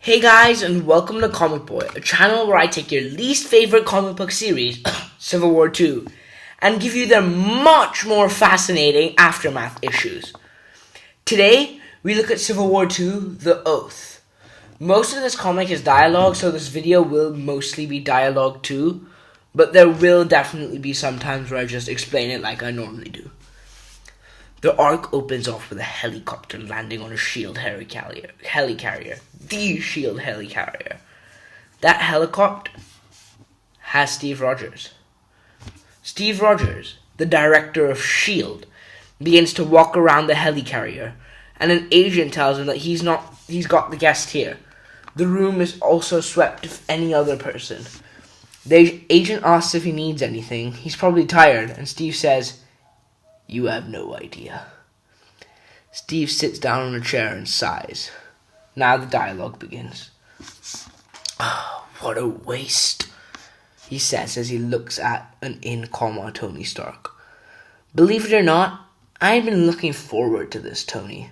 Hey guys, and welcome to Comic Boy, a channel where I take your least favorite comic book series, Civil War II, and give you their much more fascinating aftermath issues. Today, we look at Civil War II, The Oath. Most of this comic is dialogue, so this video will mostly be dialogue too, but there will definitely be some times where I just explain it like I normally do. The arc opens off with a helicopter landing on a shield helicarrier. The shield helicarrier. That helicopter has Steve Rogers. Steve Rogers, the director of S.H.I.E.L.D., begins to walk around the helicarrier, and an agent tells him that he's got the guest here. The room is also swept of any other person. The agent asks if he needs anything. He's probably tired, and Steve says, "You have no idea." Steve sits down on a chair and sighs. Now the dialogue begins. "Oh, what a waste," he says as he looks at an in-coma Tony Stark. "Believe it or not, I've been looking forward to this, Tony.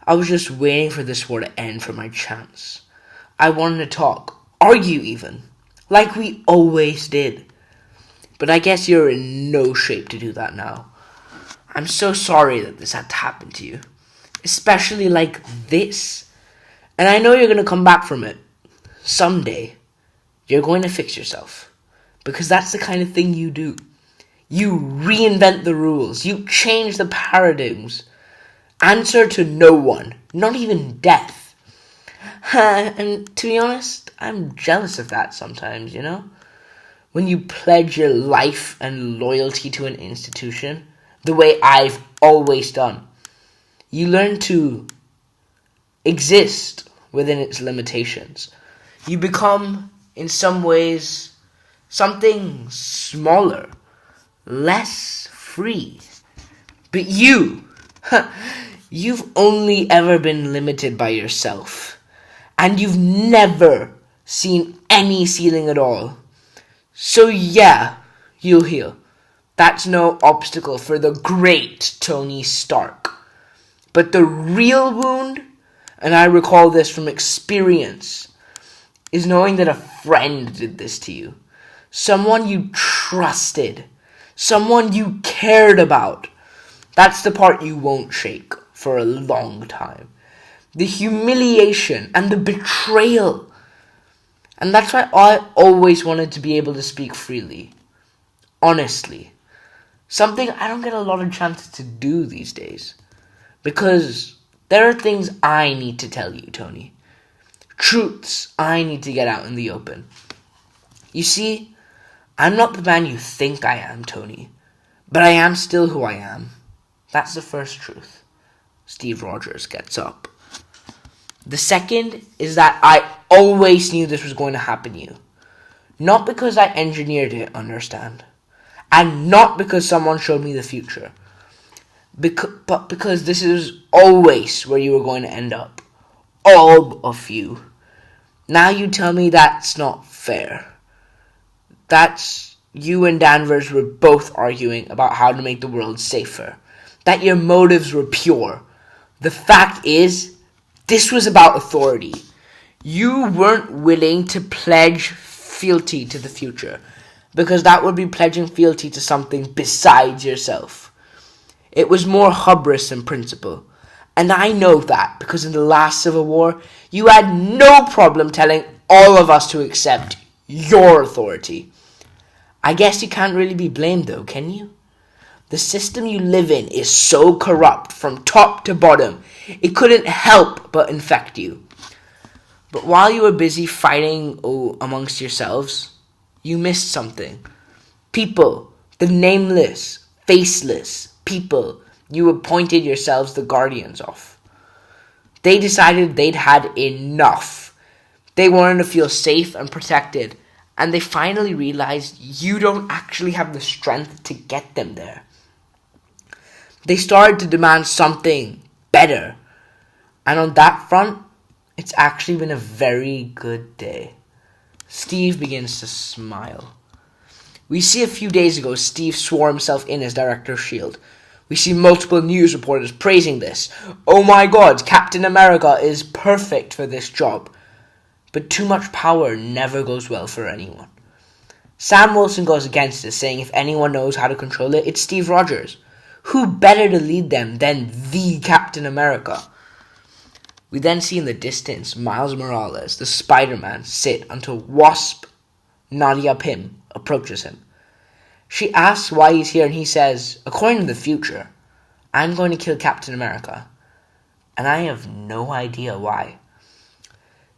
I was just waiting for this war to end for my chance. I wanted to talk, argue even, like we always did. But I guess you're in no shape to do that now. I'm so sorry that this had to happen to you, especially like this. And I know you're going to come back from it. Someday, you're going to fix yourself, because that's the kind of thing you do. You reinvent the rules. You change the paradigms. Answer to no one, not even death." And to be honest, I'm jealous of that sometimes, you know? When you pledge your life and loyalty to an institution, the way I've always done, you learn to exist within its limitations. You become, in some ways, something smaller, less free. But you've only ever been limited by yourself, and you've never seen any ceiling at all. So yeah, you'll heal. That's no obstacle for the great Tony Stark. But the real wound, and I recall this from experience, is knowing that a friend did this to you. Someone you trusted. Someone you cared about. That's the part you won't shake for a long time. The humiliation and the betrayal. And that's why I always wanted to be able to speak freely. Honestly. Something I don't get a lot of chances to do these days. Because there are things I need to tell you, Tony. Truths I need to get out in the open. You see, I'm not the man you think I am, Tony. But I am still who I am. That's the first truth. Steve Rogers gets up. The second is that I always knew this was going to happen to you. Not because I engineered it, understand? And not because someone showed me the future. But because this is always where you were going to end up. All of you. Now you tell me that's not fair. That's you and Danvers were both arguing about how to make the world safer. That your motives were pure. The fact is, this was about authority. You weren't willing to pledge fealty to the future, because that would be pledging fealty to something besides yourself. It was more hubris than principle. And I know that because in the last Civil War, you had no problem telling all of us to accept your authority. I guess you can't really be blamed though, can you? The system you live in is so corrupt from top to bottom, it couldn't help but infect you. But while you were busy fighting amongst yourselves, you missed something. People, the nameless, faceless people you appointed yourselves the guardians of. They decided they'd had enough. They wanted to feel safe and protected, and they finally realized you don't actually have the strength to get them there. They started to demand something better, and on that front, it's actually been a very good day. Steve begins to smile. We see a few days ago Steve swore himself in as director of S.H.I.E.L.D. We see multiple news reporters praising this. "Oh my god, Captain America is perfect for this job." but too much power never goes well for anyone. Sam Wilson goes against this, saying if anyone knows how to control it, it's Steve Rogers. Who better to lead them than the Captain America? We then see in the distance Miles Morales, the Spider-Man, sit until Wasp Nadia Pym approaches him. She asks why he's here, and he says, according to the future, I'm going to kill Captain America. And I have no idea why.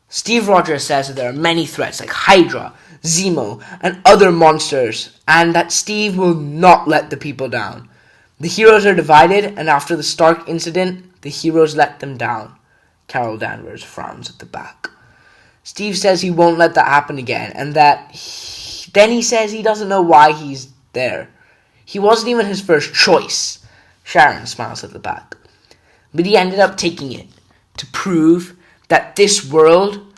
Steve Rogers says that there are many threats like Hydra, Zemo, and other monsters, and that Steve will not let the people down. The heroes are divided, and after the Stark incident, the heroes let them down. Carol Danvers frowns at the back. Steve says he won't let that happen again, and then he says he doesn't know why he's there. He wasn't even his first choice. Sharon smiles at the back. But he ended up taking it to prove that this world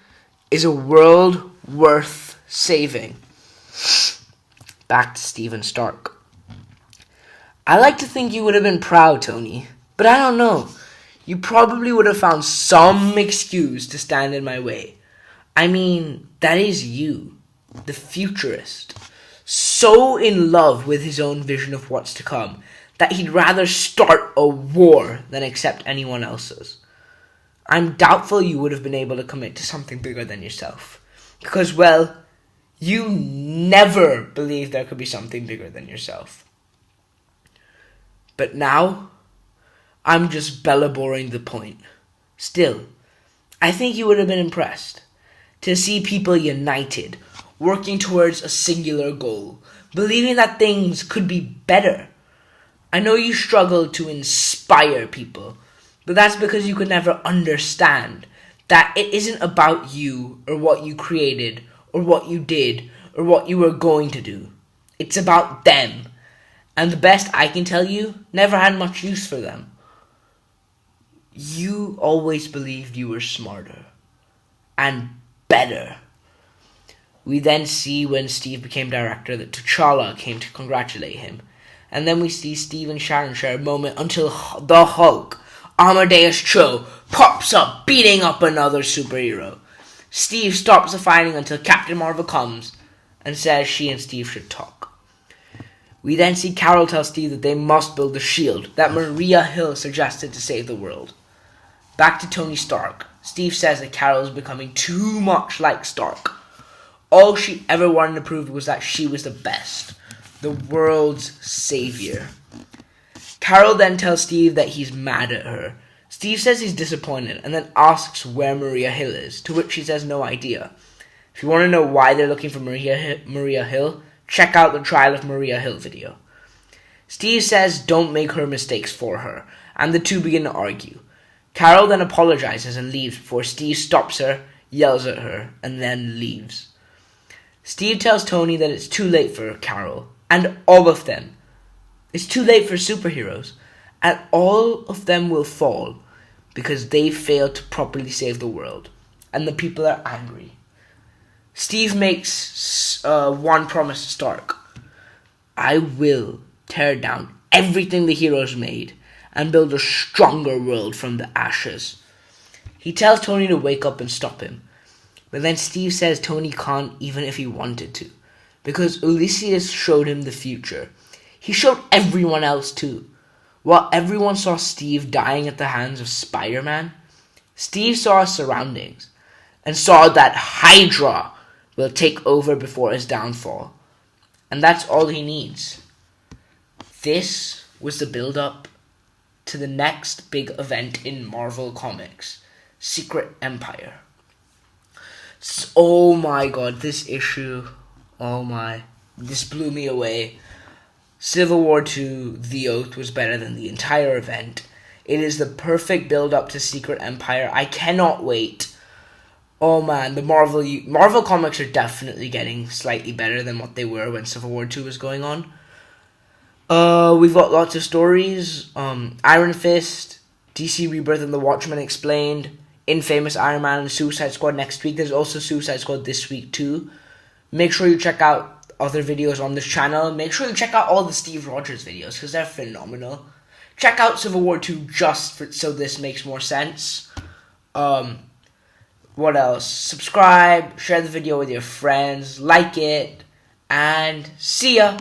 is a world worth saving. Back to Stephen Stark. I like to think you would have been proud, Tony, but I don't know. You probably would have found some excuse to stand in my way. I mean, that is you, the futurist, so in love with his own vision of what's to come that he'd rather start a war than accept anyone else's. I'm doubtful you would have been able to commit to something bigger than yourself. Because, well, you never believed there could be something bigger than yourself. But now, I'm just belaboring the point. Still, I think you would have been impressed to see people united, working towards a singular goal, believing that things could be better. I know you struggle to inspire people, but that's because you could never understand that it isn't about you or what you created or what you did or what you were going to do. It's about them. And the best I can tell you, never had much use for them. You always believed you were smarter and better. We then see when Steve became director that T'Challa came to congratulate him. And then we see Steve and Sharon share a moment until the Hulk, Amadeus Cho, pops up beating up another superhero. Steve stops the fighting until Captain Marvel comes and says she and Steve should talk. We then see Carol tell Steve that they must build the shield that Maria Hill suggested to save the world. Back to Tony Stark. Steve says that Carol is becoming too much like Stark. All she ever wanted to prove was that she was the best, the world's savior. Carol then tells Steve that he's mad at her. Steve says he's disappointed and then asks where Maria Hill is, to which she says no idea. If you want to know why they're looking for Maria Hill, check out the Trial of Maria Hill video. Steve says don't make her mistakes for her, and the two begin to argue. Carol then apologizes and leaves before Steve stops her, yells at her, and then leaves. Steve tells Tony that it's too late for Carol, and all of them. It's too late for superheroes, and all of them will fall because they failed to properly save the world, and the people are angry. Steve makes one promise to Stark. I will tear down everything the heroes made and build a stronger world from the ashes. He tells Tony to wake up and stop him. But then Steve says Tony can't even if he wanted to, because Ulysses showed him the future. He showed everyone else too. While everyone saw Steve dying at the hands of Spider-Man, Steve saw his surroundings and saw that Hydra will take over before his downfall. And that's all he needs. This was the build-up to the next big event in Marvel Comics, Secret Empire. Oh my god, this issue, this blew me away. Civil War II, The Oath, was better than the entire event. It is the perfect build-up to Secret Empire. I cannot wait. Oh man, the Marvel comics are definitely getting slightly better than what they were when Civil War II was going on. We've got lots of stories. Iron Fist, DC Rebirth and the Watchmen Explained, Infamous Iron Man and Suicide Squad next week. There's also Suicide Squad this week too. Make sure you check out other videos on this channel. Make sure you check out all the Steve Rogers videos because they're phenomenal. Check out Civil War 2 so this makes more sense. What else? Subscribe, share the video with your friends, like it, and see ya!